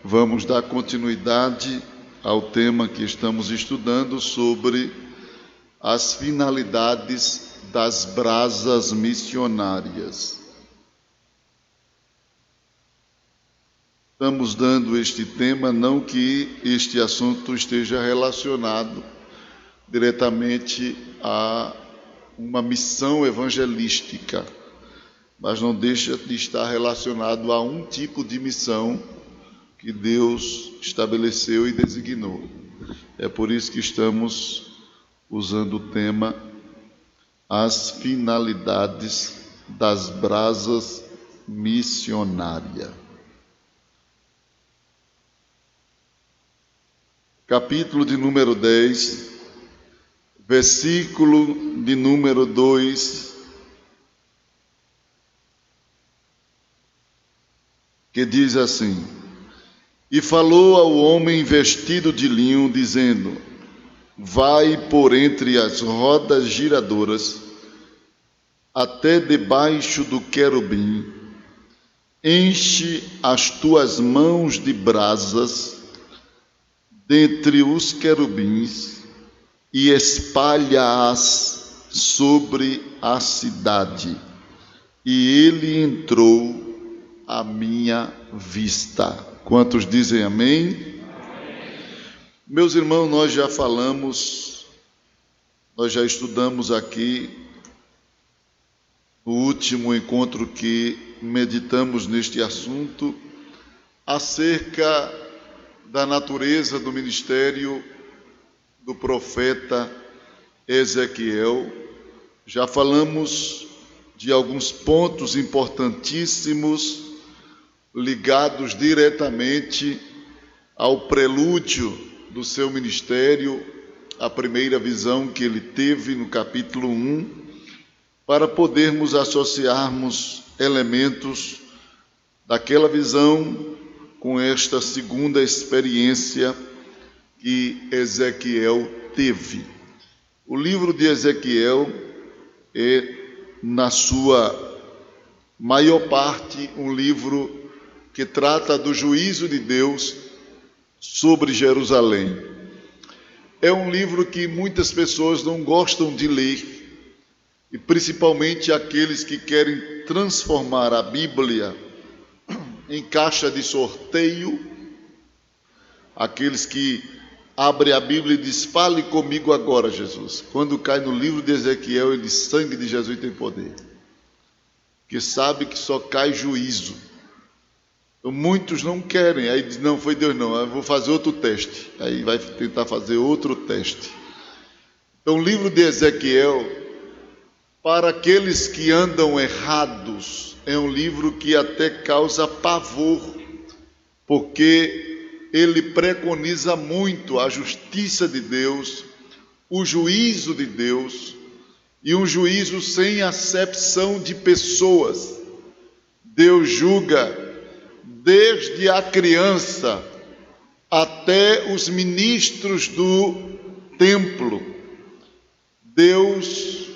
Vamos dar continuidade ao tema que estamos estudando sobre as finalidades das brasas missionárias. Estamos dando este tema, não que este assunto esteja relacionado diretamente a uma missão evangelística, mas não deixa de estar relacionado a um tipo de missão que Deus estabeleceu e designou. É por isso que estamos usando o tema As finalidades das brasas missionárias. Capítulo de número 10, versículo de número 2, que diz assim: E falou ao homem vestido de linho, dizendo: Vai por entre as rodas giradoras, até debaixo do querubim, enche as tuas mãos de brasas dentre os querubins, e espalha-as sobre a cidade. E ele entrou à minha vista. Quantos dizem amém? Amém. Meus irmãos, nós já estudamos aqui no último encontro que meditamos neste assunto acerca da natureza do ministério do profeta Ezequiel. Já falamos de alguns pontos importantíssimos ligados diretamente ao prelúdio do seu ministério, a primeira visão que ele teve no capítulo 1, para podermos associarmos elementos daquela visão com esta segunda experiência que Ezequiel teve. O livro de Ezequiel é, na sua maior parte, um livro que trata do juízo de Deus sobre Jerusalém. É um livro que muitas pessoas não gostam de ler, e principalmente aqueles que querem transformar a Bíblia em caixa de sorteio, aqueles que abrem a Bíblia e dizem: fale comigo agora, Jesus. Quando cai no livro de Ezequiel, ele diz: sangue de Jesus tem poder, que sabe que só cai juízo. Então, muitos não querem, aí diz: não, foi Deus não, eu vou fazer outro teste. Aí vai tentar fazer outro teste. Então, o livro de Ezequiel, para aqueles que andam errados, é um livro que até causa pavor, porque ele preconiza muito a justiça de Deus, o juízo de Deus, e um juízo sem acepção de pessoas. Deus julga desde a criança até os ministros do templo. Deus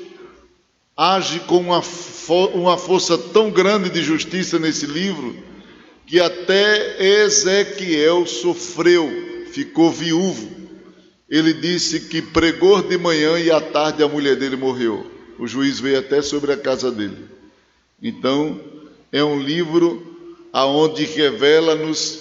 age com uma força tão grande de justiça nesse livro, que até Ezequiel sofreu, ficou viúvo. Ele disse que pregou de manhã e à tarde a mulher dele morreu. O juiz veio até sobre a casa dele. Então, é um livro aonde revela-nos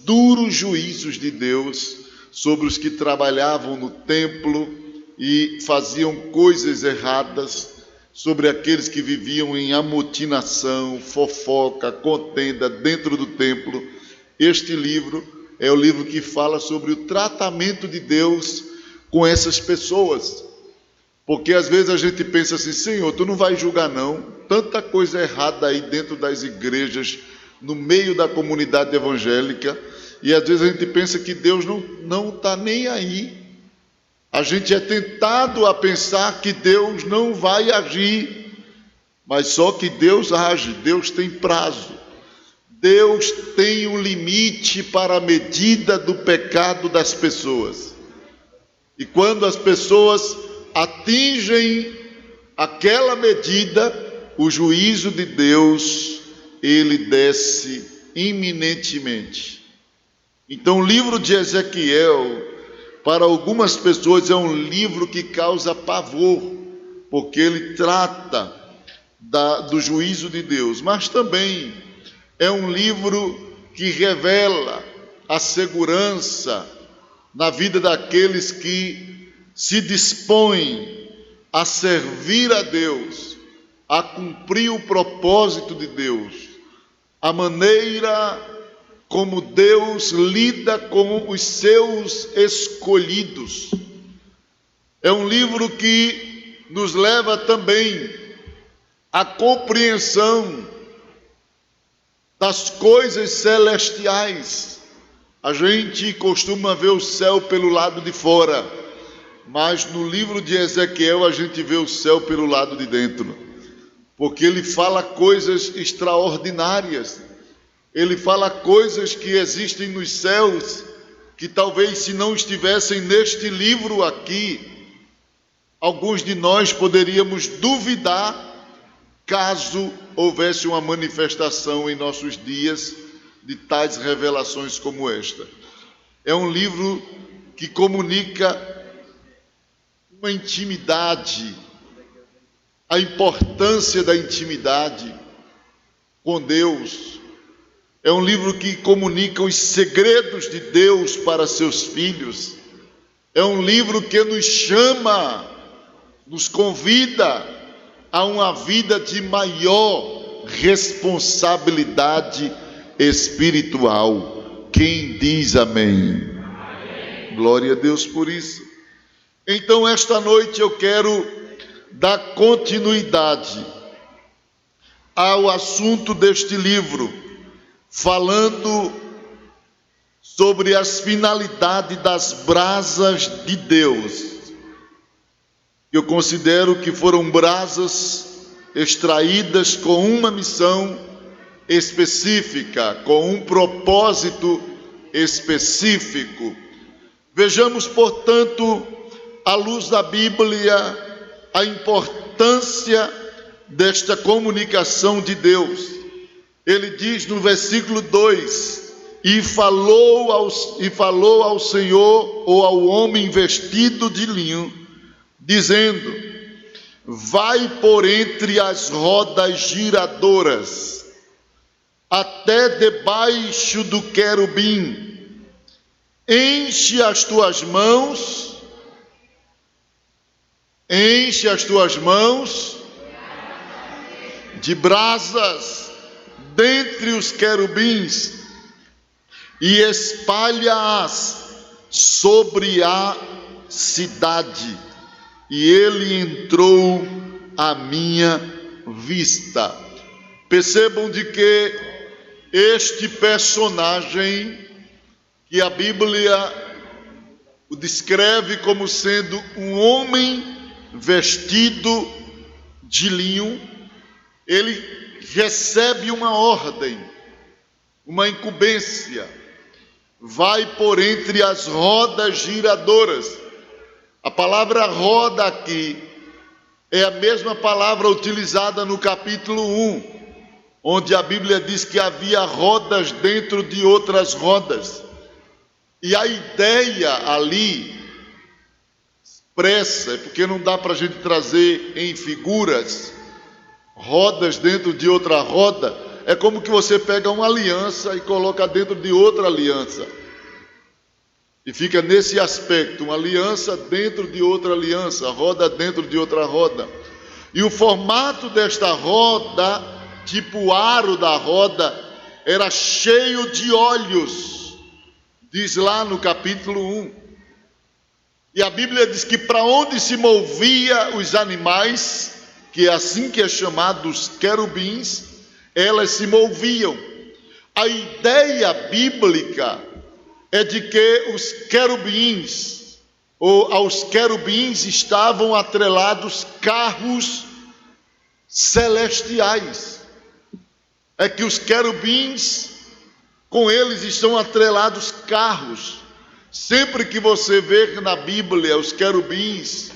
duros juízos de Deus sobre os que trabalhavam no templo e faziam coisas erradas, sobre aqueles que viviam em amotinação, fofoca, contenda dentro do templo. Este livro é o livro que fala sobre o tratamento de Deus com essas pessoas. Porque às vezes a gente pensa assim: Senhor, tu não vai julgar não? Tanta coisa errada aí dentro das igrejas, no meio da comunidade evangélica, e às vezes a gente pensa que Deus não está nem aí. A gente é tentado a pensar que Deus não vai agir, mas só que Deus age, Deus tem prazo, Deus tem um limite para a medida do pecado das pessoas. E quando as pessoas atingem aquela medida, o juízo de Deus, ele desce iminentemente. Então, o livro de Ezequiel, para algumas pessoas, é um livro que causa pavor, porque ele trata do juízo de Deus, mas também é um livro que revela a segurança na vida daqueles que se dispõem a servir a Deus, a cumprir o propósito de Deus, a maneira como Deus lida com os seus escolhidos. É um livro que nos leva também à compreensão das coisas celestiais. A gente costuma ver o céu pelo lado de fora, mas no livro de Ezequiel a gente vê o céu pelo lado de dentro, porque ele fala coisas extraordinárias. Ele fala coisas que existem nos céus, que talvez se não estivessem neste livro aqui, alguns de nós poderíamos duvidar, caso houvesse uma manifestação em nossos dias de tais revelações como esta. É um livro que comunica uma intimidade, a importância da intimidade com Deus. É um livro que comunica os segredos de Deus para seus filhos. É um livro que nos chama, nos convida a uma vida de maior responsabilidade espiritual. Quem diz amém? Amém. Glória a Deus por isso. Então, esta noite eu quero dar continuidade ao assunto deste livro, falando sobre as finalidades das brasas de Deus. Eu considero que foram brasas extraídas com uma missão específica, com um propósito específico. Vejamos, portanto, à luz da Bíblia, a importância desta comunicação de Deus. Ele diz no versículo 2: e falou ao Senhor, ou ao homem vestido de linho, dizendo: vai por entre as rodas giradoras, até debaixo do querubim, enche as tuas mãos de brasas dentre os querubins, e espalha-as sobre a cidade. E ele entrou à minha vista. Percebam de que este personagem, que a Bíblia o descreve como sendo um homem vestido de linho, ele recebe uma ordem, uma incumbência: vai por entre as rodas giradoras. A palavra roda aqui é a mesma palavra utilizada no capítulo 1, onde a Bíblia diz que havia rodas dentro de outras rodas. E a ideia ali expressa, porque não dá para a gente trazer em figuras, rodas dentro de outra roda, é como que você pega uma aliança e coloca dentro de outra aliança. E fica nesse aspecto, uma aliança dentro de outra aliança, roda dentro de outra roda. E o formato desta roda, tipo o aro da roda, era cheio de olhos, diz lá no capítulo 1. E a Bíblia diz que para onde se movia os animais, que é assim que é chamado os querubins, elas se moviam. A ideia bíblica é de que os querubins, ou aos querubins estavam atrelados carros celestiais. É que os querubins, com eles estão atrelados carros. Sempre que você vê na Bíblia os querubins,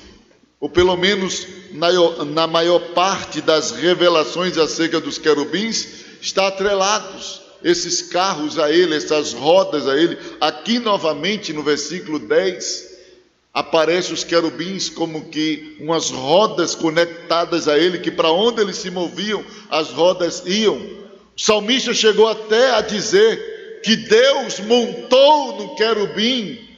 ou pelo menos na maior parte das revelações acerca dos querubins, está atrelados. esses carros a ele, essas rodas a ele. Aqui novamente no versículo 10, aparecem os querubins como que umas rodas conectadas a ele, que para onde eles se moviam, as rodas iam. O salmista chegou até a dizer que Deus montou no querubim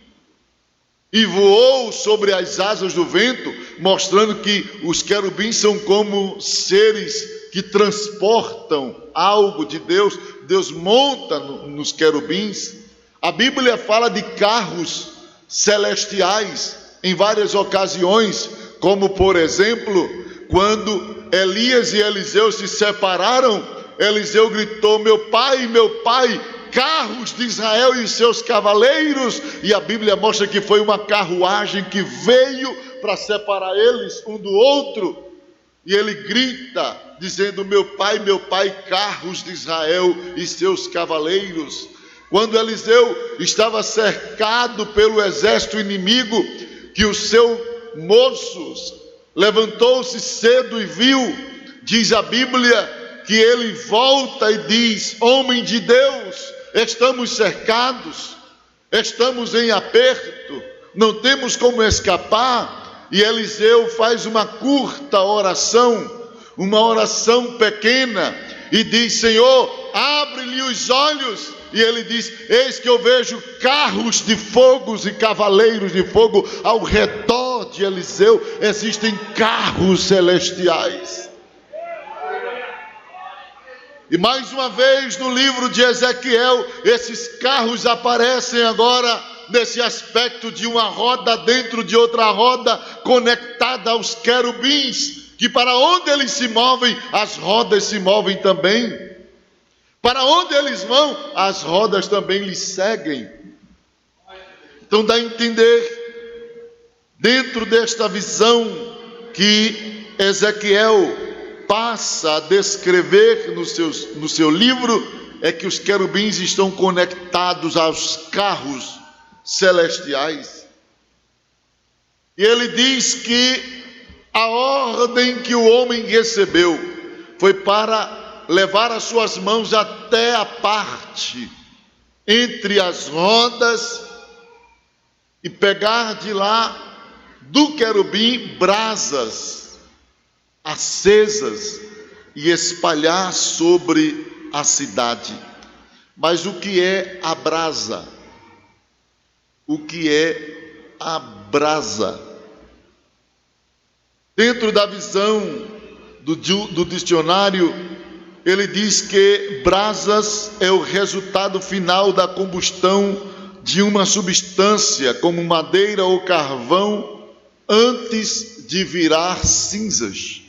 e voou sobre as asas do vento, mostrando que os querubins são como seres que transportam algo de Deus. Deus monta nos querubins. A Bíblia fala de carros celestiais em várias ocasiões, como por exemplo, quando Elias e Eliseu se separaram, Eliseu gritou: meu pai, carros de Israel e os seus cavaleiros. E a Bíblia mostra que foi uma carruagem que veio para separar eles um do outro. E ele grita, dizendo: meu pai, carros de Israel e seus cavaleiros. Quando Eliseu estava cercado pelo exército inimigo, que o seu moço levantou-se cedo e viu, diz a Bíblia, que ele volta e diz: homem de Deus, estamos cercados, estamos em aperto, não temos como escapar. E Eliseu faz uma curta oração, uma oração pequena, e diz: Senhor, abre-lhe os olhos. E ele diz: eis que eu vejo carros de fogo e cavaleiros de fogo. Ao redor de Eliseu existem carros celestiais. E mais uma vez no livro de Ezequiel, esses carros aparecem agora nesse aspecto de uma roda dentro de outra roda, conectada aos querubins, que para onde eles se movem, as rodas se movem também. Para onde eles vão, as rodas também lhes seguem. Então dá a entender, dentro desta visão que Ezequiel passa a descrever no seu livro, é que os querubins estão conectados aos carros celestiais. E ele diz que a ordem que o homem recebeu foi para levar as suas mãos até a parte entre as rodas e pegar de lá do querubim brasas acesas e espalhar sobre a cidade. Mas o que é a brasa? O que é a brasa? Dentro da visão do dicionário, ele diz que brasas é o resultado final da combustão de uma substância, como madeira ou carvão, antes de virar cinzas.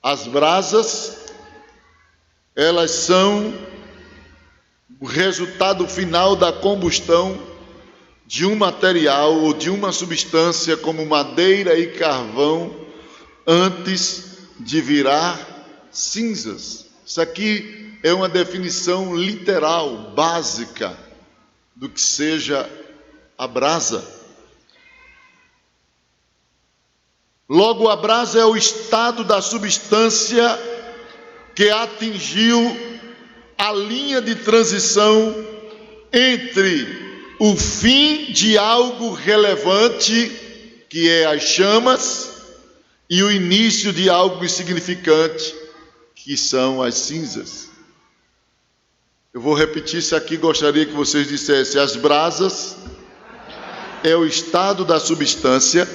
As brasas, elas são o resultado final da combustão de um material ou de uma substância, como madeira e carvão, antes de virar cinzas. Isso aqui é uma definição literal, básica, do que seja a brasa. Logo, a brasa é o estado da substância que atingiu a linha de transição entre o fim de algo relevante, que é as chamas, e o início de algo insignificante, que são as cinzas. Eu vou repetir isso aqui, gostaria que vocês dissessem: as brasas é o estado da substância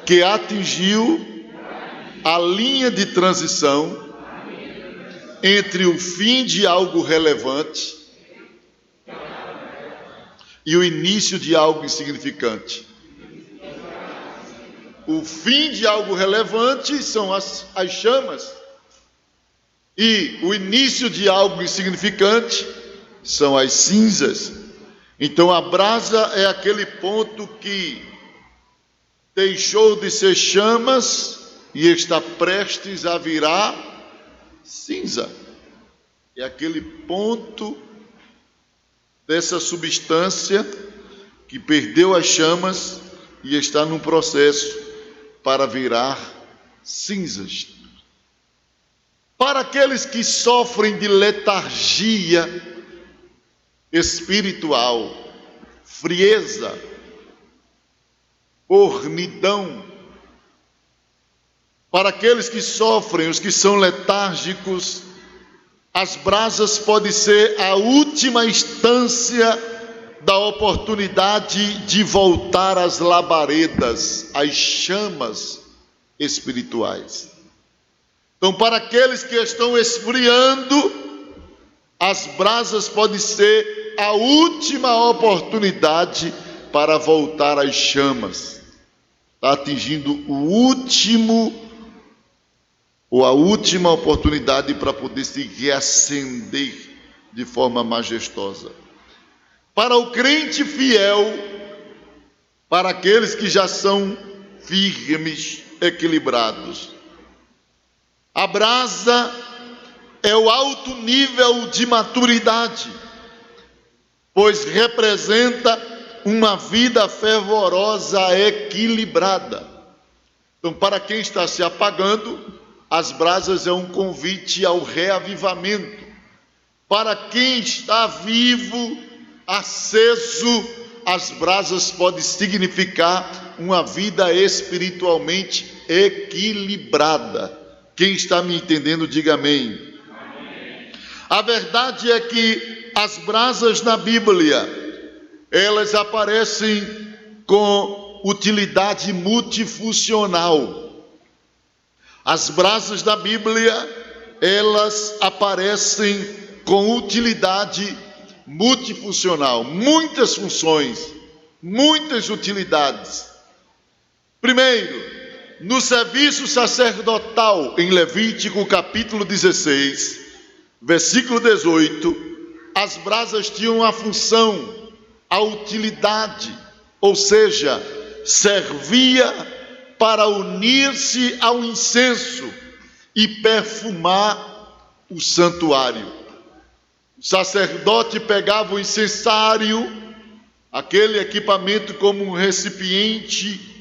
que atingiu a linha de transição entre o fim de algo relevante e o início de algo insignificante. O fim de algo relevante são as chamas, e o início de algo insignificante são as cinzas. Então a brasa é aquele ponto que deixou de ser chamas e está prestes a virar cinza. É aquele ponto dessa substância que perdeu as chamas e está num processo para virar cinzas. Para aqueles que sofrem de letargia espiritual, frieza, mornidão, para aqueles que sofrem, os que são letárgicos, as brasas podem ser a última instância da oportunidade de voltar às labaredas, às chamas espirituais. Então, para aqueles que estão esfriando, as brasas podem ser a última oportunidade para voltar às chamas. Está atingindo o último ou a última oportunidade para poder se reacender de forma majestosa. Para o crente fiel, para aqueles que já são firmes, equilibrados, a brasa é o alto nível de maturidade, pois representa uma vida fervorosa, equilibrada. Então, para quem está se apagando, as brasas é um convite ao reavivamento. Para quem está vivo, aceso, as brasas podem significar uma vida espiritualmente equilibrada. Quem está me entendendo, diga amém. Amém. A verdade é que as brasas na Bíblia, elas aparecem com utilidade multifuncional. As brasas da Bíblia, elas aparecem com utilidade multifuncional, muitas funções, muitas utilidades. Primeiro, no serviço sacerdotal, em Levítico capítulo 16, versículo 18, as brasas tinham a função, a utilidade, ou seja, servia para unir-se ao incenso e perfumar o santuário. O sacerdote pegava o incensário, aquele equipamento como um recipiente,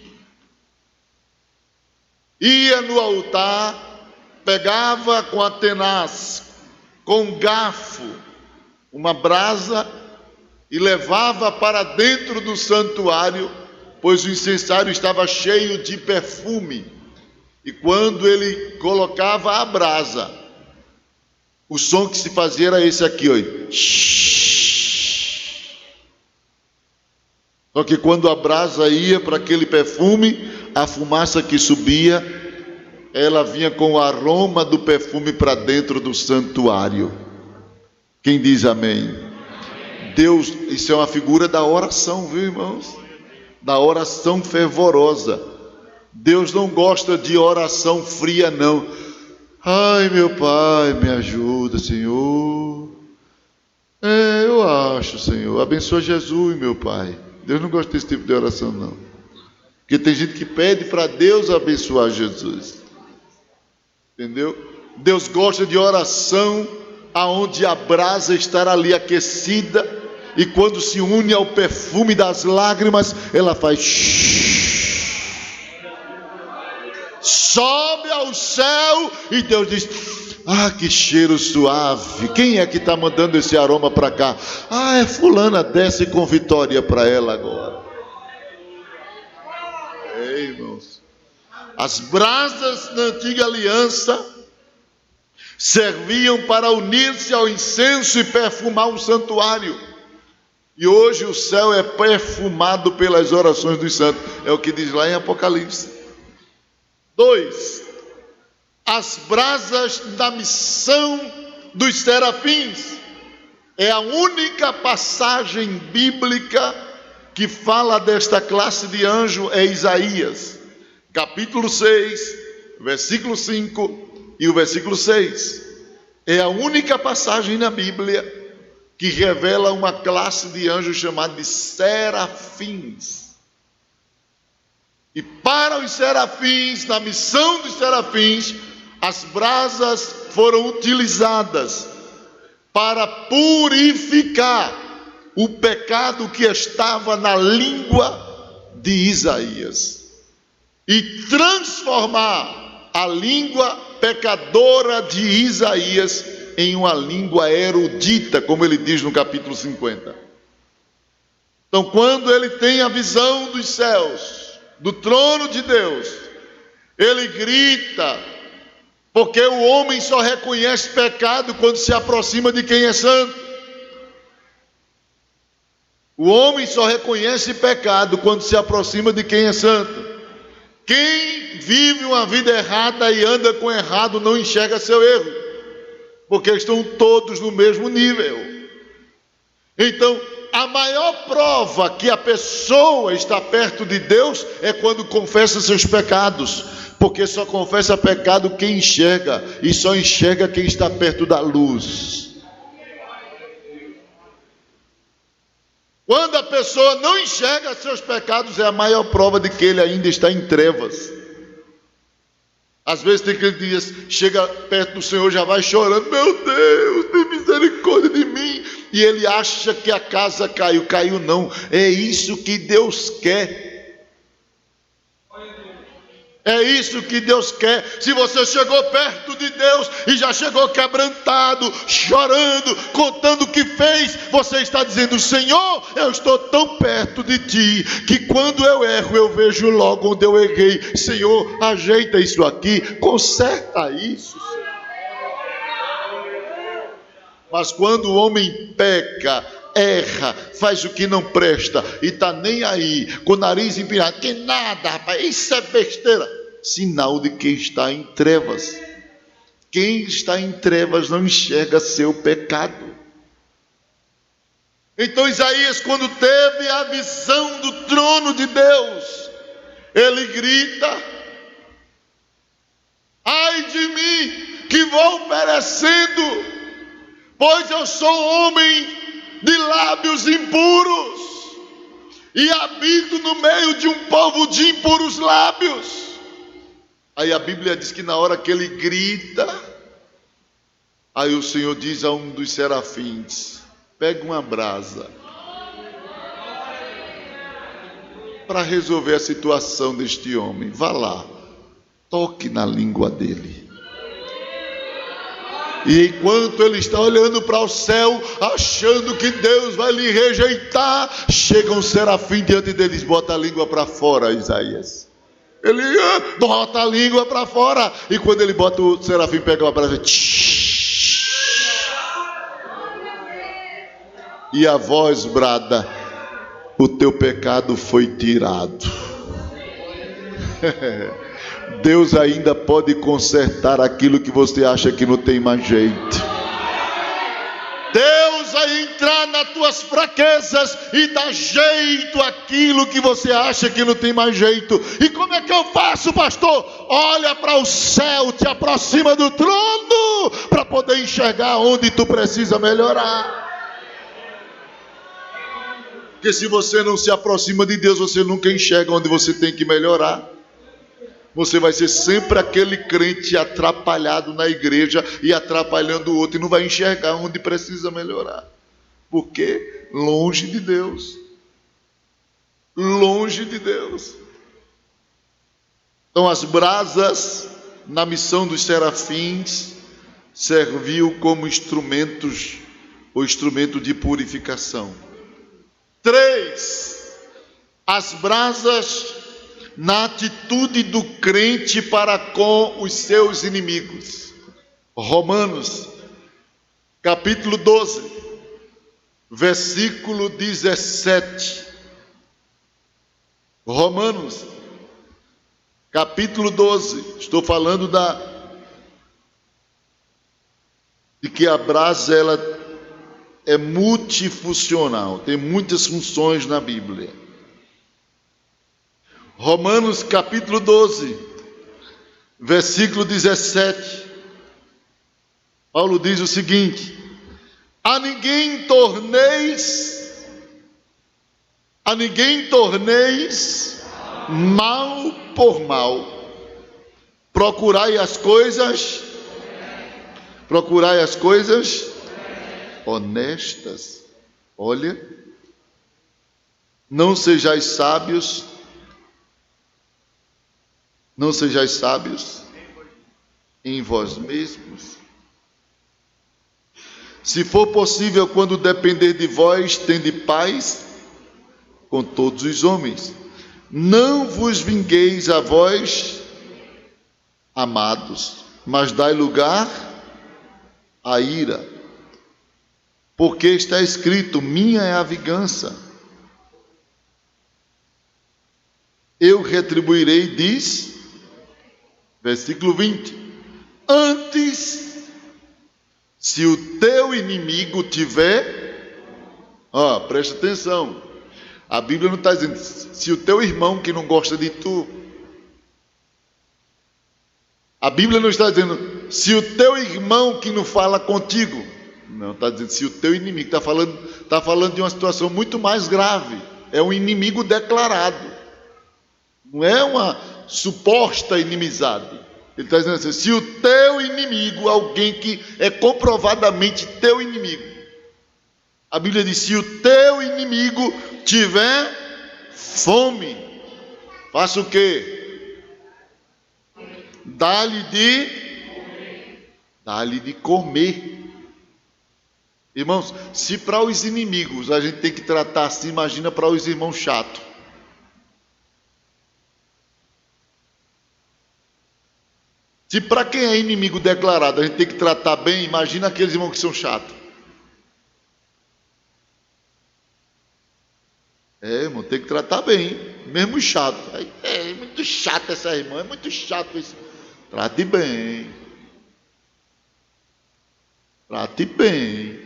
ia no altar, pegava com a tenaz, com um garfo, uma brasa e levava para dentro do santuário, pois o incensário estava cheio de perfume. E quando ele colocava a brasa, o som que se fazia era esse aqui, ó. Só que quando a brasa ia para aquele perfume, a fumaça que subia, ela vinha com o aroma do perfume para dentro do santuário. Quem diz amém? Deus, isso é uma figura da oração, viu, irmãos? Da oração fervorosa. Deus não gosta de oração fria, não. Ai, meu Pai, me ajuda, Senhor. Eu acho, Senhor. Abençoa Jesus, meu Pai. Deus não gosta desse tipo de oração, não. Porque tem gente que pede para Deus abençoar Jesus. Entendeu? Deus gosta de oração aonde a brasa estará ali aquecida, e quando se une ao perfume das lágrimas, ela faz sobe ao céu, e Deus diz: ah, que cheiro suave. Quem é que está mandando esse aroma para cá? Ah, é fulana, desce com vitória para ela agora. Ei, irmãos, as brasas na antiga aliança serviam para unir-se ao incenso e perfumar o santuário. E hoje o céu é perfumado pelas orações dos santos. É o que diz lá em Apocalipse. 2. As brasas da missão dos serafins. É a única passagem bíblica que fala desta classe de anjo, é Isaías, capítulo 6, versículo 5 e o versículo 6. É a única passagem na Bíblia que revela uma classe de anjos chamada de serafins. E para os serafins, na missão dos serafins, as brasas foram utilizadas para purificar o pecado que estava na língua de Isaías e transformar a língua pecadora de Isaías em uma língua erudita, como ele diz no capítulo 50. Então, quando ele tem a visão dos céus, do trono de Deus, ele grita, porque o homem só reconhece pecado quando se aproxima de quem é santo. O homem só reconhece pecado quando se aproxima de quem é santo. Quem vive uma vida errada e anda com errado não enxerga seu erro, porque estão todos no mesmo nível. Então, a maior prova que a pessoa está perto de Deus é quando confessa seus pecados, porque só confessa pecado quem enxerga, e só enxerga quem está perto da luz. Quando a pessoa não enxerga seus pecados, é a maior prova de que ele ainda está em trevas. Às vezes tem aquele dia, chega perto do Senhor, já vai chorando, meu Deus, tem misericórdia de mim. E ele acha que a casa caiu. Caiu não, é isso que Deus quer. É isso que Deus quer. Se você chegou perto de Deus e já chegou quebrantado, chorando, contando o que fez, você está dizendo: Senhor, eu estou tão perto de Ti, que quando eu erro, eu vejo logo onde eu errei. Senhor, ajeita isso aqui, conserta isso, Senhor. Mas quando o homem peca, erra, faz o que não presta e está nem aí, com o nariz empinado, que nada, rapaz, isso é besteira, sinal de quem está em trevas. Quem está em trevas não enxerga seu pecado. Então Isaías, quando teve a visão do trono de Deus, ele grita: ai de mim, que vou perecendo, pois eu sou homem de lábios impuros, e habito no meio de um povo de impuros lábios. Aí a Bíblia diz que na hora que ele grita, aí o Senhor diz a um dos serafins: pega uma brasa para resolver a situação deste homem, vá lá, toque na língua dele. E enquanto ele está olhando para o céu, achando que Deus vai lhe rejeitar, chega um serafim diante deles: bota a língua para fora, Isaías. Ele bota a língua para fora. E quando ele bota, o serafim pega uma brasa, e a voz brada: o teu pecado foi tirado. Deus ainda pode consertar aquilo que você acha que não tem mais jeito. Deus vai entrar nas tuas fraquezas e dar jeito àquilo que você acha que não tem mais jeito. E como é que eu faço, pastor? Olha para o céu, te aproxima do trono, para poder enxergar onde tu precisa melhorar. Porque se você não se aproxima de Deus, você nunca enxerga onde você tem que melhorar. Você vai ser sempre aquele crente atrapalhado na igreja e atrapalhando o outro, e não vai enxergar onde precisa melhorar. Por quê? Longe de Deus. Longe de Deus. Então as brasas, na missão dos serafins, serviu como instrumentos, ou instrumento de purificação. 3. As brasas na atitude do crente para com os seus inimigos. Romanos, capítulo 12, versículo 17. Romanos, capítulo 12. Estou falando de que a brasa, ela é multifuncional, tem muitas funções na Bíblia. Romanos capítulo 12, versículo 17, Paulo diz o seguinte: a ninguém torneis mal por mal, procurai as coisas honestas. Olha, não sejais sábios em vós mesmos. Se for possível, quando depender de vós, tende paz com todos os homens. Não vos vingueis a vós, amados, mas dai lugar à ira, porque está escrito: minha é a vingança, eu retribuirei, diz, versículo 20. Antes, se o teu inimigo tiver, presta atenção, a Bíblia não está dizendo se o teu irmão que não gosta de tu, a Bíblia não está dizendo se o teu irmão que não fala contigo, não, está dizendo se o teu inimigo, está falando de uma situação muito mais grave, é um inimigo declarado, não é uma suposta inimizade. Ele está dizendo assim: se o teu inimigo, alguém que é comprovadamente teu inimigo, a Bíblia diz: se o teu inimigo tiver fome, faça o quê? Dá-lhe de comer. Irmãos, se para os inimigos a gente tem que tratar assim, imagina para os irmãos chatos. Se para quem é inimigo declarado a gente tem que tratar bem, imagina aqueles irmãos que são chatos. Irmão, tem que tratar bem, mesmo chato. É muito chato essa irmã, é muito chato isso. Trate bem. Trate bem.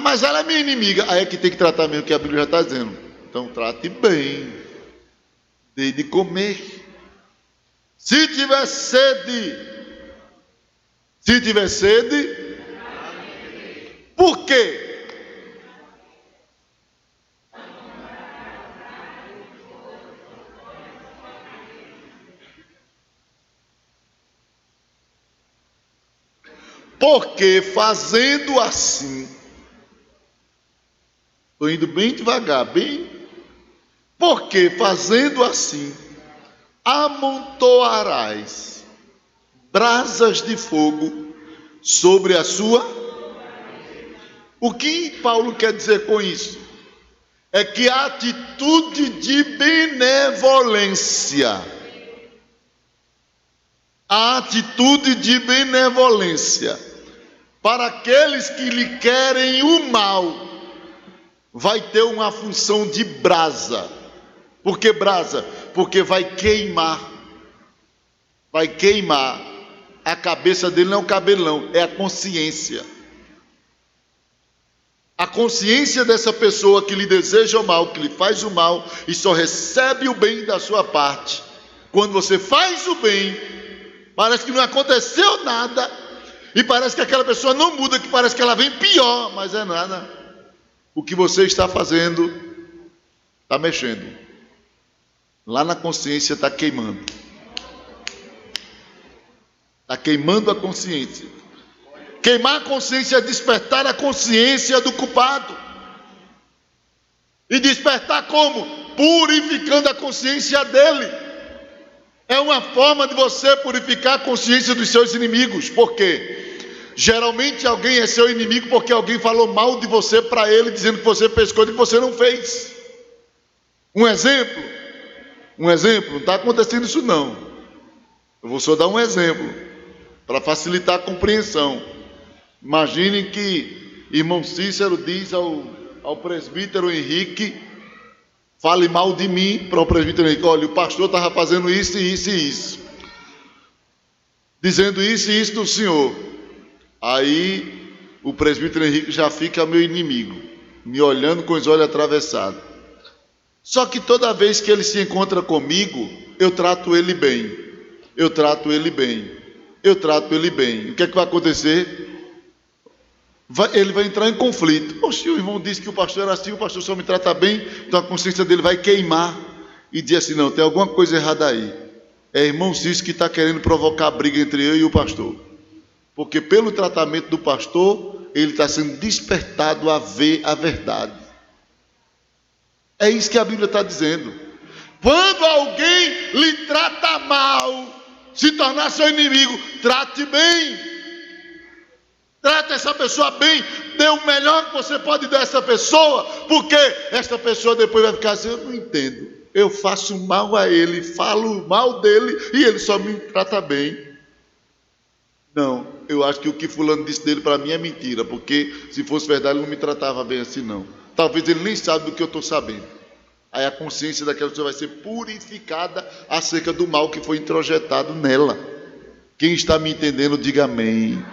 Mas ela é minha inimiga. Aí é que tem que tratar mesmo, que a Bíblia já está dizendo. Então trate bem. Dê de comer. Se tiver sede, por quê? Porque fazendo assim, estou indo bem devagar, porque fazendo assim, amontoarás brasas de fogo sobre a sua. O que Paulo quer dizer com isso? É que a atitude de benevolência, para aqueles que lhe querem o mal, vai ter uma função de brasa. Por que brasa? Porque vai queimar. A cabeça dele não é o cabelão, é a consciência. A consciência dessa pessoa que lhe deseja o mal, que lhe faz o mal, e só recebe o bem da sua parte. Quando você faz o bem, parece que não aconteceu nada, e parece que aquela pessoa não muda, que parece que ela vem pior, mas é nada. O que você está fazendo está mexendo. Lá na consciência está queimando. Está queimando a consciência. Queimar a consciência é despertar a consciência do culpado. E despertar como? Purificando a consciência dele. É uma forma de você purificar a consciência dos seus inimigos. Por quê? Geralmente alguém é seu inimigo porque alguém falou mal de você para ele, dizendo que você fez coisa que você não fez. Um exemplo, não está acontecendo isso não. Eu vou só dar um exemplo, para facilitar a compreensão. Imaginem que irmão Cícero diz ao presbítero Henrique, fale mal de mim para o presbítero Henrique: olha, o pastor estava fazendo isso e isso e isso, dizendo isso e isso do senhor. Aí o presbítero Henrique já fica meu inimigo, me olhando com os olhos atravessados. Só que toda vez que ele se encontra comigo, eu trato ele bem. O que é que vai acontecer? Ele vai entrar em conflito. Poxa, o irmão disse que o pastor era assim, o pastor só me trata bem, então a consciência dele vai queimar e dizer assim: não, tem alguma coisa errada aí. É irmão Cícero que está querendo provocar briga entre eu e o pastor. Porque pelo tratamento do pastor, ele está sendo despertado a ver a verdade. É isso que a Bíblia está dizendo. Quando alguém lhe trata mal, se tornar seu inimigo, trate bem. Trate essa pessoa bem, dê o melhor que você pode dar a essa pessoa, porque essa pessoa depois vai ficar assim: eu não entendo, eu faço mal a ele, falo mal dele e ele só me trata bem. Não, eu acho que o que fulano disse dele para mim é mentira, porque se fosse verdade ele não me tratava bem assim não. Talvez ele nem sabe do que eu estou sabendo. Aí a consciência daquela pessoa vai ser purificada acerca do mal que foi introjetado nela. Quem está me entendendo, diga amém.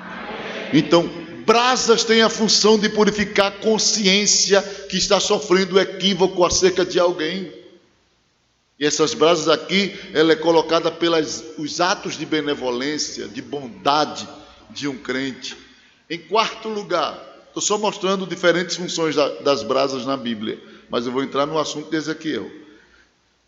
Então, brasas têm a função de purificar a consciência que está sofrendo equívoco acerca de alguém. E essas brasas aqui, ela é colocada pelos atos de benevolência, de bondade de um crente. Em quarto lugar, estou só mostrando diferentes funções das brasas na Bíblia, mas eu vou entrar no assunto de Ezequiel.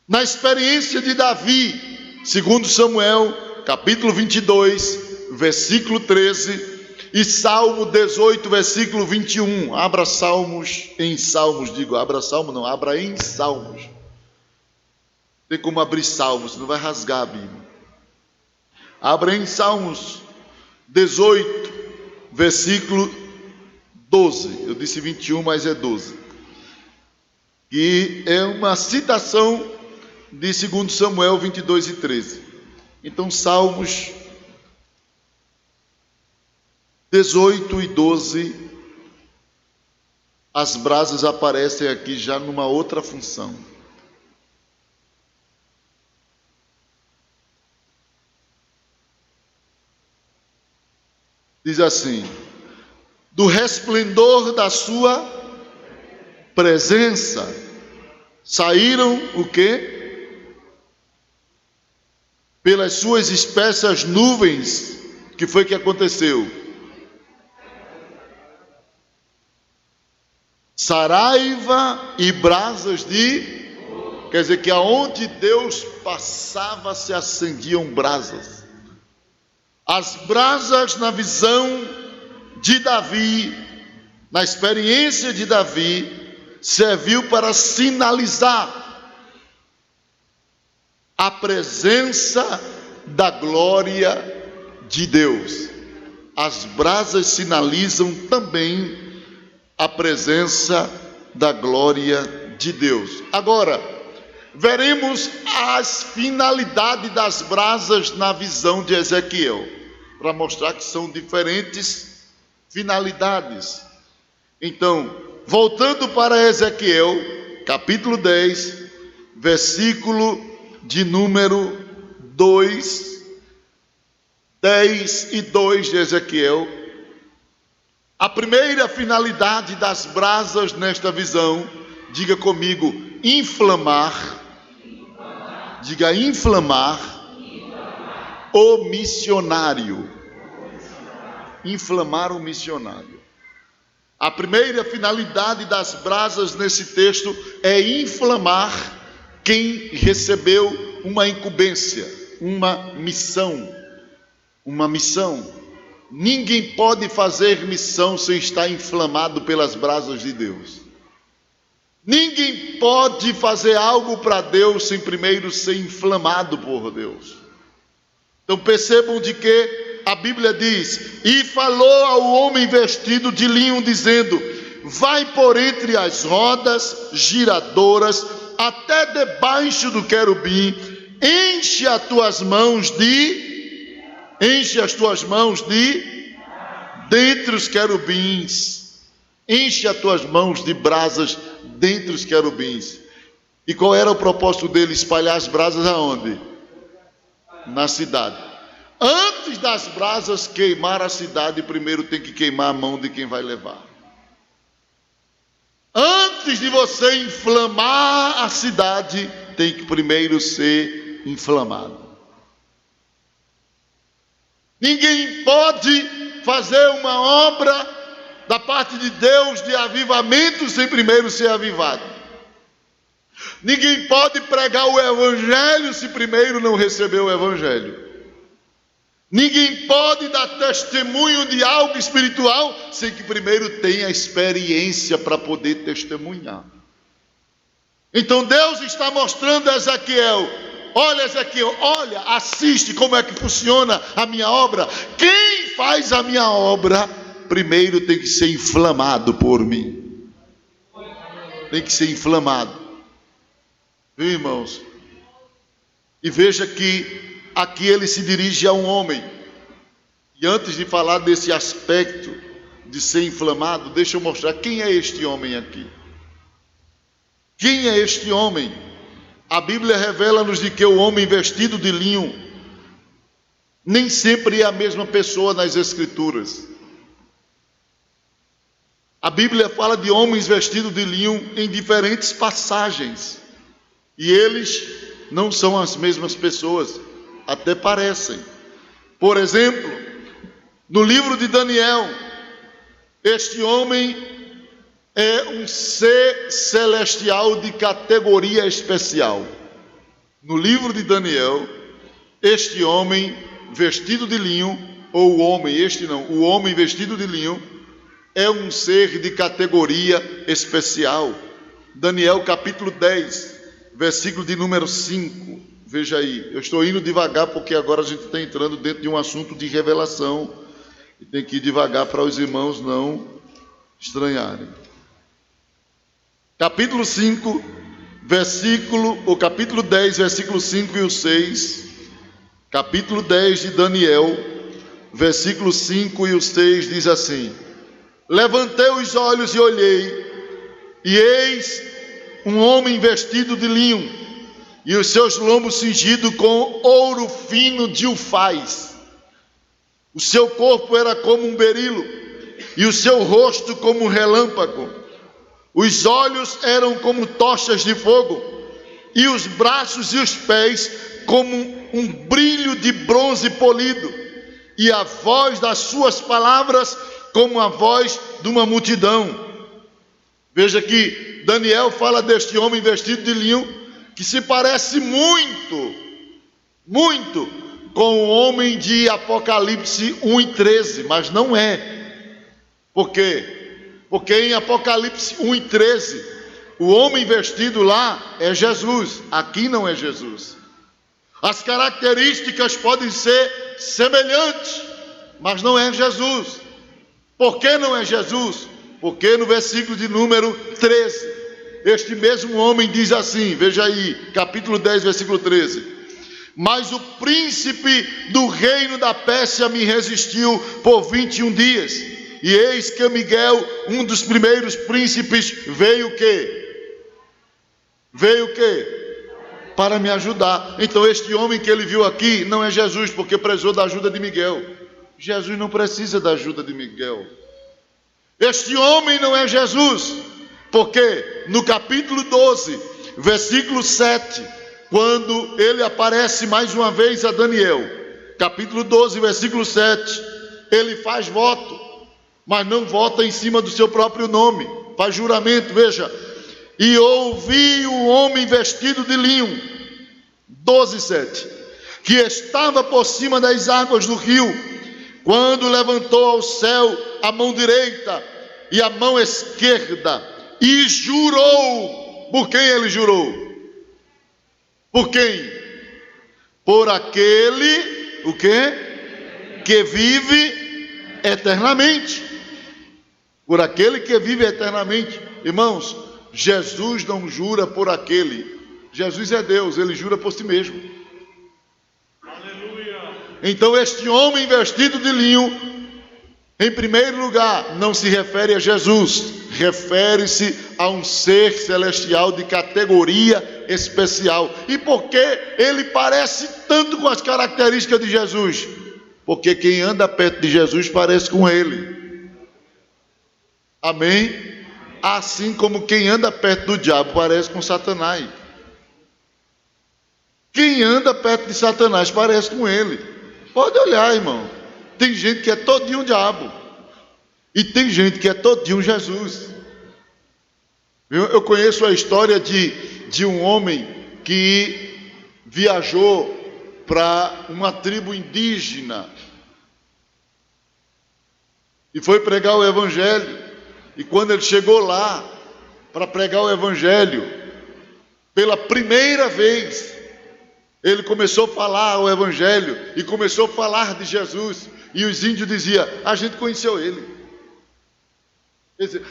Na experiência de Davi, segundo Samuel, capítulo 22, versículo 13... e Salmo 18, versículo 21. Abra Salmos em Salmos, abra Salmo não, abra em Salmos. Tem como abrir Salmos, não vai rasgar a Bíblia. Abra em Salmos 18, versículo 12. Eu disse 21, mas é 12. E é uma citação de 2 Samuel 22 e 13. Então, Salmos 18 e 12, as brasas aparecem aqui já numa outra função. Diz assim: do resplendor da sua presença saíram o quê? Pelas suas espessas nuvens. Que foi que aconteceu? Saraiva e brasas de... Quer dizer que aonde Deus passava se acendiam brasas. As brasas na visão de Davi, na experiência de Davi, serviu para sinalizar a presença da glória de Deus. As brasas sinalizam também a presença da glória de Deus. Agora, veremos as finalidades das brasas na visão de Ezequiel, para mostrar que são diferentes finalidades. Então, voltando para Ezequiel, capítulo 10, versículo de número 2, 10 e 2 de Ezequiel. A primeira finalidade das brasas nesta visão, diga comigo, inflamar. Diga inflamar o missionário. Inflamar o missionário. A primeira finalidade das brasas nesse texto é inflamar quem recebeu uma incumbência, uma missão. Uma missão. Ninguém pode fazer missão sem estar inflamado pelas brasas de Deus. Ninguém pode fazer algo para Deus sem primeiro ser inflamado por Deus. Então percebam de que a Bíblia diz: e falou ao homem vestido de linho, dizendo: vai por entre as rodas giradoras até debaixo do querubim, enche as tuas mãos de dentre os querubins, enche as tuas mãos de brasas dentre os querubins. E qual era o propósito dele? Espalhar as brasas aonde? Na cidade. Antes das brasas queimar a cidade, primeiro tem que queimar a mão de quem vai levar. Antes de você inflamar a cidade, tem que primeiro ser inflamado. Ninguém pode fazer uma obra da parte de Deus de avivamento sem primeiro ser avivado. Ninguém pode pregar o evangelho se primeiro não receber o evangelho. Ninguém pode dar testemunho de algo espiritual sem que primeiro tenha experiência para poder testemunhar. Então Deus está mostrando a Ezequiel: Olha, Ezequiel, olha, assiste como é que funciona a minha obra. Quem faz a minha obra, primeiro tem que ser inflamado por mim. Tem que ser inflamado. Viu, irmãos? E veja que aqui ele se dirige a um homem. E antes de falar desse aspecto de ser inflamado, deixa eu mostrar quem é este homem aqui. Quem é este homem? A Bíblia revela-nos de que o homem vestido de linho nem sempre é a mesma pessoa nas Escrituras. A Bíblia fala de homens vestidos de linho em diferentes passagens. E eles não são as mesmas pessoas, até parecem. Por exemplo, no livro de Daniel, este homem é um ser celestial de categoria especial. No livro de Daniel, este homem vestido de linho, ou o homem vestido de linho, é um ser de categoria especial. Daniel capítulo 10, versículo de número 5. Veja aí, eu estou indo devagar porque agora a gente está entrando dentro de um assunto de revelação. E tem que ir devagar para os irmãos não estranharem. Capítulo 5, capítulo 10, versículo 5 e o 6. Capítulo 10 de Daniel, versículo 5 e o 6 diz assim: levantei os olhos e olhei, e eis um homem vestido de linho, e os seus lombos cingidos com ouro fino de ufaz. O seu corpo era como um berilo, e o seu rosto como um relâmpago. Os olhos eram como tochas de fogo, e os braços e os pés como um brilho de bronze polido, e a voz das suas palavras como a voz de uma multidão. Veja que Daniel fala deste homem vestido de linho, que se parece muito com o homem de Apocalipse 1:13, mas não é. Por quê? Porque em Apocalipse 1:13, o homem vestido lá é Jesus, aqui não é Jesus. As características podem ser semelhantes, mas não é Jesus. Por que não é Jesus? Porque no versículo de número 13, este mesmo homem diz assim, veja aí, capítulo 10, versículo 13: mas o príncipe do reino da Pérsia me resistiu por 21 dias, e eis que Miguel, um dos primeiros príncipes, veio o quê? Para me ajudar. Então este homem que ele viu aqui não é Jesus, porque precisou da ajuda de Miguel. Jesus não precisa da ajuda de Miguel. Este homem não é Jesus, porque no capítulo 12, versículo 7, quando ele aparece mais uma vez a Daniel, capítulo 12, versículo 7, ele faz voto, mas não vota em cima do seu próprio nome, faz juramento, veja: e ouvi o homem vestido de linho, 12:7, que estava por cima das águas do rio, quando levantou ao céu a mão direita e a mão esquerda, e jurou. Por quem ele jurou? Por quem? Por aquele, o quê? Que vive eternamente. Por aquele que vive eternamente. Irmãos, Jesus não jura por aquele. Jesus é Deus, ele jura por si mesmo. Aleluia. Então este homem vestido de linho, em primeiro lugar, não se refere a Jesus, refere-se a um ser celestial de categoria especial. E por que ele parece tanto com as características de Jesus? Porque quem anda perto de Jesus parece com ele. Amém? Assim como quem anda perto do diabo parece com Satanás. Quem anda perto de Satanás parece com ele. Pode olhar, irmão. Tem gente que é todinho um diabo, e tem gente que é todinho Jesus. Eu conheço a história de um homem que viajou para uma tribo indígena e foi pregar o evangelho. E quando ele chegou lá para pregar o evangelho, pela primeira vez, Ele começou a falar o evangelho e começou a falar de Jesus. E os índios diziam: a gente conheceu ele.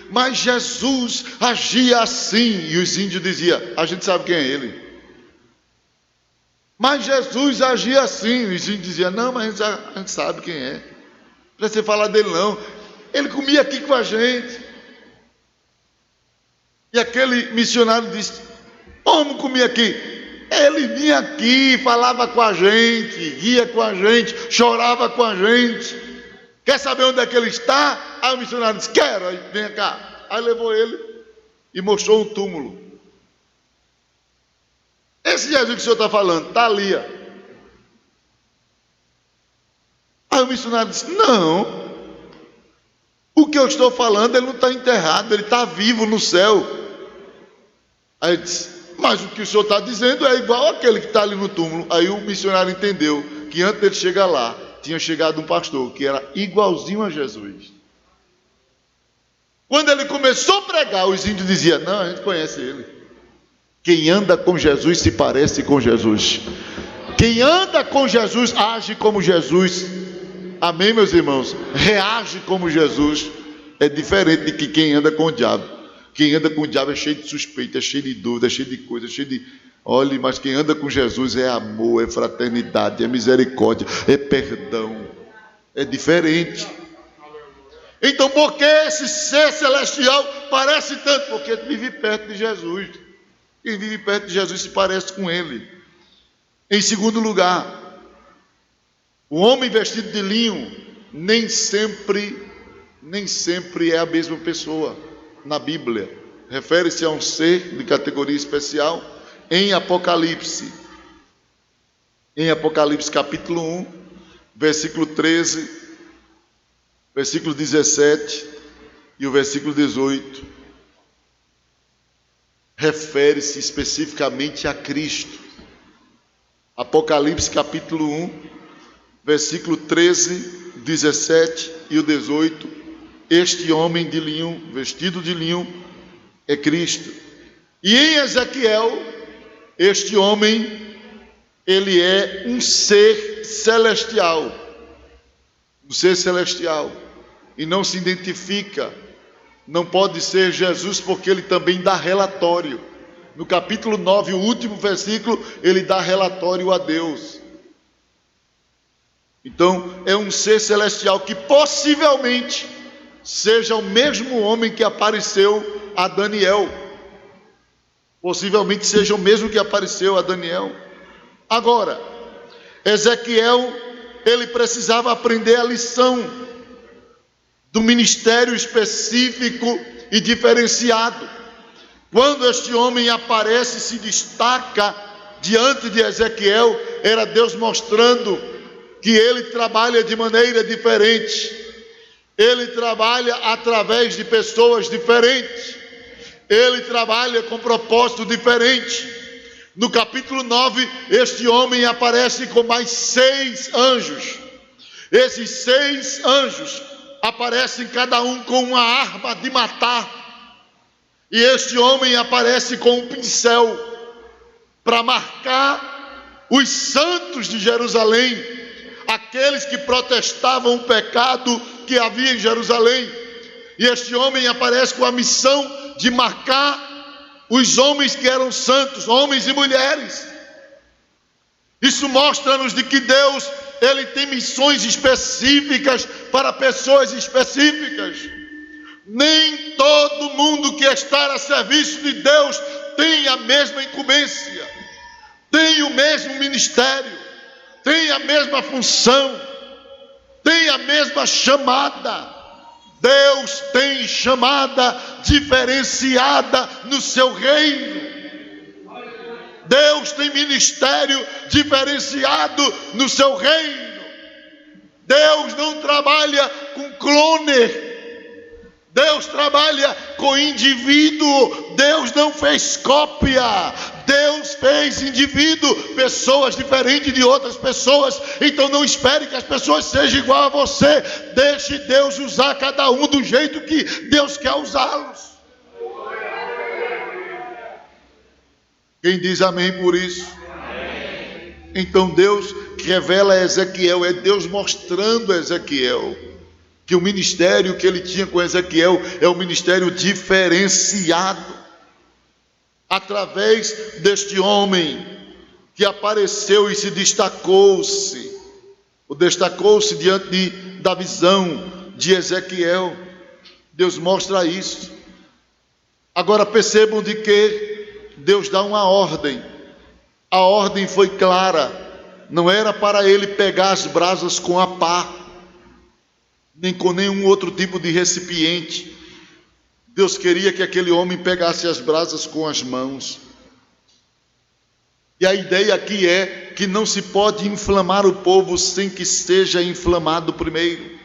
Mas Jesus agia assim. E os índios diziam: a gente sabe quem é ele. Mas Jesus agia assim. E os índios diziam: não, mas a gente sabe quem é. Não precisa falar dele não. Ele comia aqui com a gente. E aquele missionário disse: como comia aqui? Ele vinha aqui, falava com a gente, ria com a gente, chorava com a gente. Quer saber onde é que ele está? Aí o missionário disse: quero, aí vem cá. Aí levou ele e mostrou um túmulo. Esse Jesus que o senhor está falando, está ali. Ó. Aí o missionário disse: não, o que eu estou falando, ele não está enterrado, ele está vivo no céu. Aí ele disse: mas o que o senhor está dizendo é igual àquele que está ali no túmulo. Aí o missionário entendeu que antes dele chegar lá, tinha chegado um pastor que era igualzinho a Jesus. Quando ele começou a pregar, os índios diziam: não, a gente conhece ele. Quem anda com Jesus se parece com Jesus. Quem anda com Jesus age como Jesus. Amém, meus irmãos? Reage como Jesus. É diferente de que quem anda com o diabo. Quem anda com o diabo é cheio de suspeita, é cheio de dúvida, é cheio de coisa, é cheio de... Olhe, mas quem anda com Jesus é amor, é fraternidade, é misericórdia, é perdão. É diferente. Então, por que esse ser celestial parece tanto? Porque vive perto de Jesus. Quem vive perto de Jesus se parece com ele. Em segundo lugar, o homem vestido de linho nem sempre é a mesma pessoa. Na Bíblia, refere-se a um ser de categoria especial em Apocalipse. Em Apocalipse capítulo 1, versículo 13, versículo 17 e o versículo 18. Refere-se especificamente a Cristo. Apocalipse capítulo 1, versículo 13, 17 e o 18. Este homem de linho, vestido de linho, é Cristo. E em Ezequiel, este homem, ele é um ser celestial. Um ser celestial. E não se identifica. Não pode ser Jesus, porque ele também dá relatório. No capítulo 9, o último versículo, ele dá relatório a Deus. Então, é um ser celestial que possivelmente seja o mesmo homem que apareceu a Daniel. Possivelmente seja o mesmo que apareceu a Daniel. Agora, Ezequiel, ele precisava aprender a lição do ministério específico e diferenciado. Quando este homem aparece e se destaca diante de Ezequiel, era Deus mostrando que ele trabalha de maneira diferente. Ele trabalha através de pessoas diferentes. Ele trabalha com propósito diferente. No capítulo 9, este homem aparece com mais 6 anjos. Esses 6 anjos aparecem cada um com uma arma de matar. E este homem aparece com um pincel para marcar os santos de Jerusalém, aqueles que protestavam o pecado que havia em Jerusalém. E este homem aparece com a missão de marcar os homens que eram santos, homens e mulheres. Isso mostra-nos de que Deus, ele tem missões específicas para pessoas específicas. Nem todo mundo que está a serviço de Deus tem a mesma incumbência, tem o mesmo ministério, tem a mesma função, tem a mesma chamada. Deus tem chamada diferenciada no seu reino. Deus tem ministério diferenciado no seu reino. Deus não trabalha com clone. Deus trabalha com indivíduo. Deus não fez cópia. Deus fez indivíduo, pessoas diferentes de outras pessoas. Então não espere que as pessoas sejam igual a você. Deixe Deus usar cada um do jeito que Deus quer usá-los. Quem diz amém por isso? Amém. Então Deus revela a Ezequiel, é Deus mostrando a Ezequiel que o ministério que ele tinha com Ezequiel é um ministério diferenciado, através deste homem que apareceu e se destacou-se diante da visão de Ezequiel. Deus mostra isso. Agora percebam de que Deus dá uma ordem. A ordem foi clara, não era para ele pegar as brasas com a pá, nem com nenhum outro tipo de recipiente. Deus queria que aquele homem pegasse as brasas com as mãos. E a ideia aqui é que não se pode inflamar o povo sem que seja inflamado primeiro.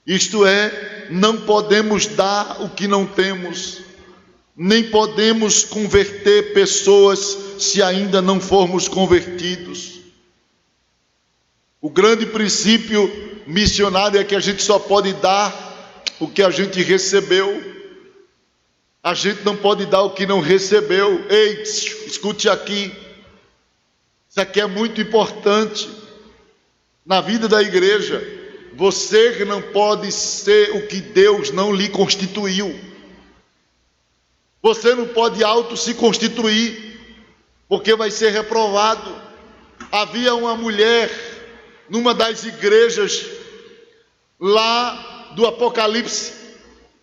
Isto é, não podemos dar o que não temos, nem podemos converter pessoas se ainda não formos convertidos. O grande princípio missionário é que a gente só pode dar o que a gente recebeu. A gente não pode dar o que não recebeu. Ei, escute aqui. Isso aqui é muito importante na vida da igreja. Você não pode ser o que Deus não lhe constituiu. Você não pode se constituir, porque vai ser reprovado. Havia uma mulher numa das igrejas lá do Apocalipse,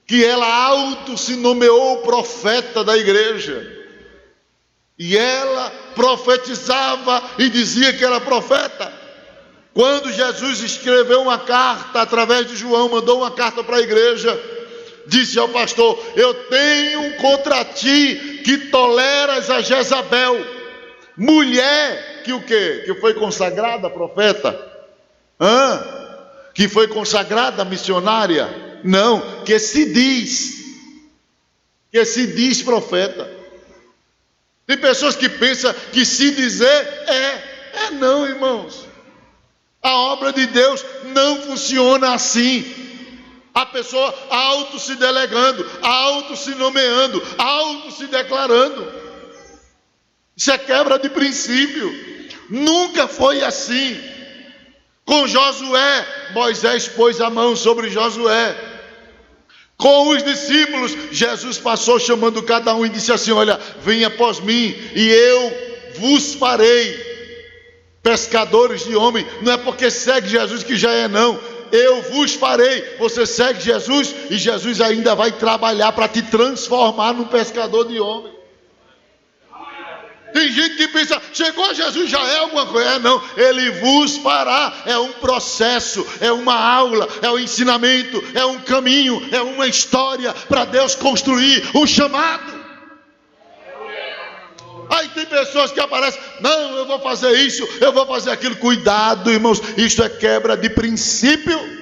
que ela se nomeou profeta da igreja. E ela profetizava e dizia que era profeta. Quando Jesus escreveu uma carta, através de João, mandou uma carta para a igreja, disse ao pastor: eu tenho contra ti que toleras a Jezabel, mulher que o quê? Que foi consagrada profeta? Que foi consagrada missionária? Não, que se diz profeta. Tem pessoas que pensam que se dizer não, irmãos. A obra de Deus não funciona assim. A pessoa se delegando, se nomeando, se declarando. Isso é quebra de princípio. Nunca foi assim. Com Josué, Moisés pôs a mão sobre Josué. Com os discípulos, Jesus passou chamando cada um e disse assim: olha, venha após mim e eu vos farei pescadores de homem. Não é porque segue Jesus que já é, não. Eu vos farei. Você segue Jesus e Jesus ainda vai trabalhar para te transformar num pescador de homem. Tem gente que pensa, chegou a Jesus, já é alguma coisa. Não, ele vos fará. É um processo, é uma aula, é um ensinamento, é um caminho, é uma história para Deus construir um chamado. Aí tem pessoas que aparecem: não, eu vou fazer isso, eu vou fazer aquilo. Cuidado, irmãos, isto é quebra de princípio.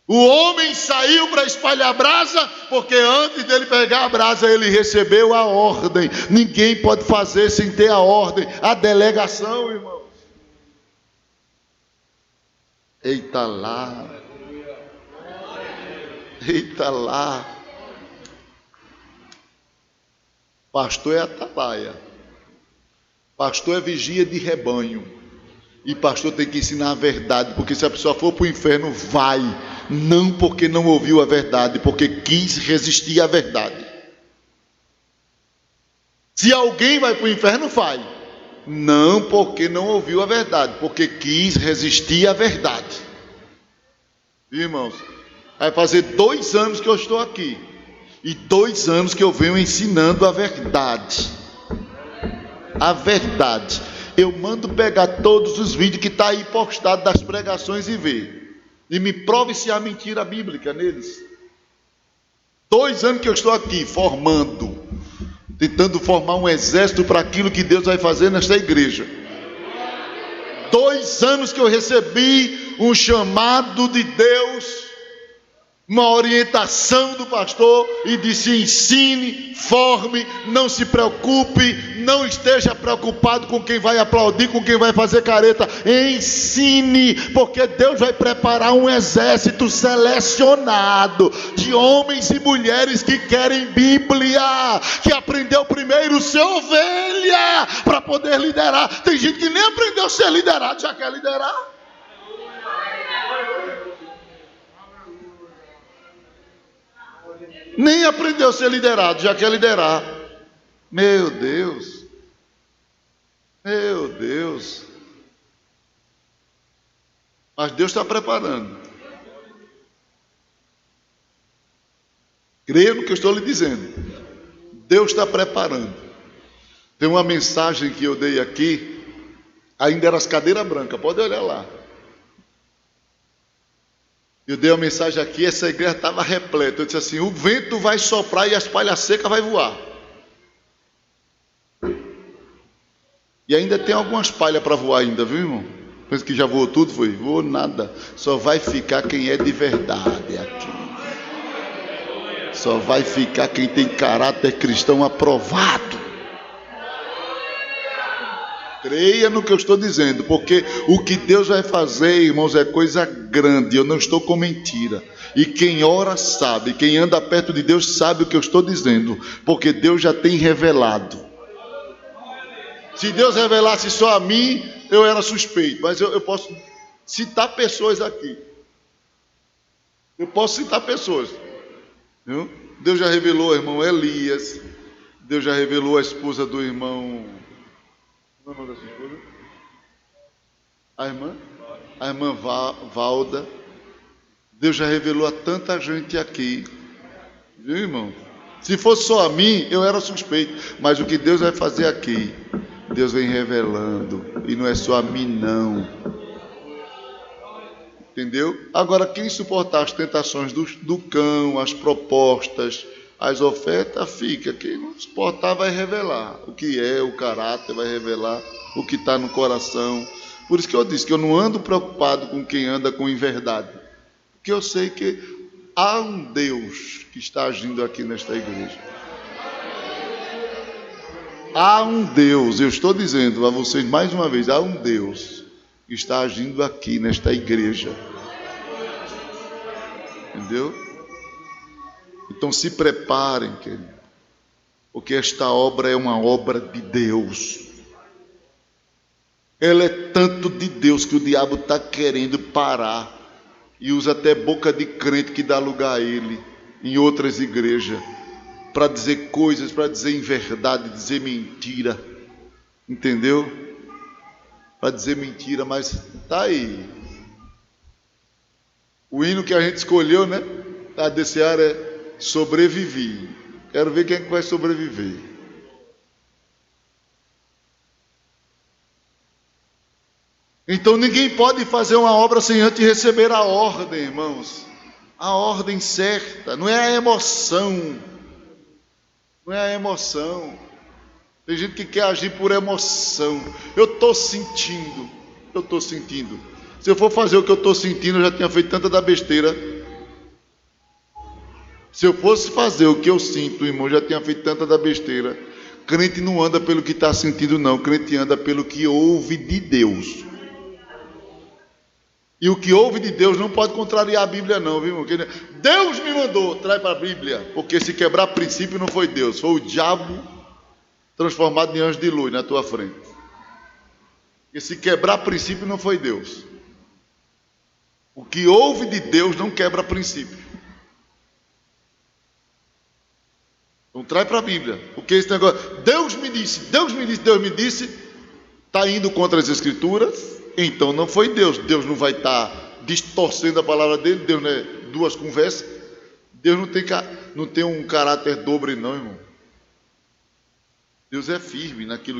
O homem saiu para espalhar brasa, porque antes dele pegar a brasa, ele recebeu a ordem. Ninguém pode fazer sem ter a ordem, a delegação, irmãos. Eita lá. Eita lá. Pastor é atalaia. Pastor é vigia de rebanho. E pastor tem que ensinar a verdade, porque se a pessoa for para o inferno, vai. Não porque não ouviu a verdade, porque quis resistir à verdade. Se alguém vai para o inferno, vai. Não porque não ouviu a verdade, porque quis resistir à verdade. Irmãos, vai fazer 2 anos que eu estou aqui. E 2 anos que eu venho ensinando a verdade. A verdade. Eu mando pegar todos os vídeos que estão aí postados das pregações e ver. E me prove se há mentira bíblica neles. 2 anos que eu estou aqui formando, tentando formar um exército para aquilo que Deus vai fazer nesta igreja. 2 anos que eu recebi um chamado de Deus uma orientação do pastor e disse: ensine, forme, não se preocupe, não esteja preocupado com quem vai aplaudir, com quem vai fazer careta. Ensine, porque Deus vai preparar um exército selecionado de homens e mulheres que querem Bíblia, que aprendeu primeiro ser ovelha para poder liderar. Tem gente que nem aprendeu a ser liderado, já quer liderar. Nem aprendeu a ser liderado, já quer liderar. Meu Deus. Meu Deus. Mas Deus está preparando. Creia no que eu estou lhe dizendo. Deus está preparando. Tem uma mensagem que eu dei aqui, ainda era as cadeiras brancas, pode olhar lá. Eu dei uma mensagem aqui, essa igreja estava repleta. Eu disse assim: o vento vai soprar e as palhas secas vai voar. E ainda tem algumas palhas para voar ainda, viu, irmão? Pensa que já voou tudo? Foi? Voou nada. Só vai ficar quem é de verdade aqui. Só vai ficar quem tem caráter cristão aprovado. Creia no que eu estou dizendo, porque o que Deus vai fazer, irmãos, é coisa grande. Eu não estou com mentira. E quem ora sabe, quem anda perto de Deus sabe o que eu estou dizendo, porque Deus já tem revelado. Se Deus revelasse só a mim, eu era suspeito, mas eu posso citar pessoas aqui. Eu posso citar pessoas. Viu? Deus já revelou o irmão Elias, Deus já revelou a esposa do irmão... Como é o nome da sua esposa? A irmã Valda. Deus já revelou a tanta gente aqui. Viu, irmão? Se fosse só a mim, eu era suspeito. Mas o que Deus vai fazer aqui, Deus vem revelando. E não é só a mim, não. Entendeu? Agora, quem suportar as tentações do cão, as propostas, as ofertas, fica. Quem não suportar vai revelar o que é, o caráter, vai revelar o que está no coração. Por isso que eu disse que eu não ando preocupado com quem anda com inverdade, porque eu sei que há um Deus que está agindo aqui nesta igreja. Há um Deus, eu estou dizendo a vocês mais uma vez, há um Deus que está agindo aqui nesta igreja. Entendeu? Então se preparem, querido, porque esta obra é uma obra de Deus. Ela é tanto de Deus que o diabo está querendo parar e usa até boca de crente que dá lugar a ele em outras igrejas para dizer coisas, para dizer inverdade, dizer mentira, entendeu? Para dizer mentira, mas está aí. O hino que a gente escolheu, né? A desse ar é sobrevivi. Quero ver quem é que vai sobreviver. Então ninguém pode fazer uma obra sem antes receber a ordem, irmãos. A ordem certa, não é a emoção. Não é a emoção. Tem gente que quer agir por emoção. Eu estou sentindo. Se eu for fazer o que eu estou sentindo, eu já tinha feito tanta da besteira. Se eu fosse fazer o que eu sinto, irmão, já tinha feito tanta da besteira. Crente não anda pelo que está sentindo, não. Crente anda pelo que ouve de Deus. E o que ouve de Deus não pode contrariar a Bíblia, não, viu, irmão? Deus me mandou, traz para a Bíblia. Porque se quebrar princípio não foi Deus, foi o diabo transformado em anjo de luz na tua frente. E se quebrar princípio não foi Deus. O que ouve de Deus não quebra princípio. Então traz para a Bíblia. Porque esse negócio, Deus me disse, está indo contra as Escrituras, então não foi Deus. Deus não vai estar distorcendo a palavra dele. Deus não é duas conversas. Deus não tem um caráter dobre, não, irmão. Deus é firme naquilo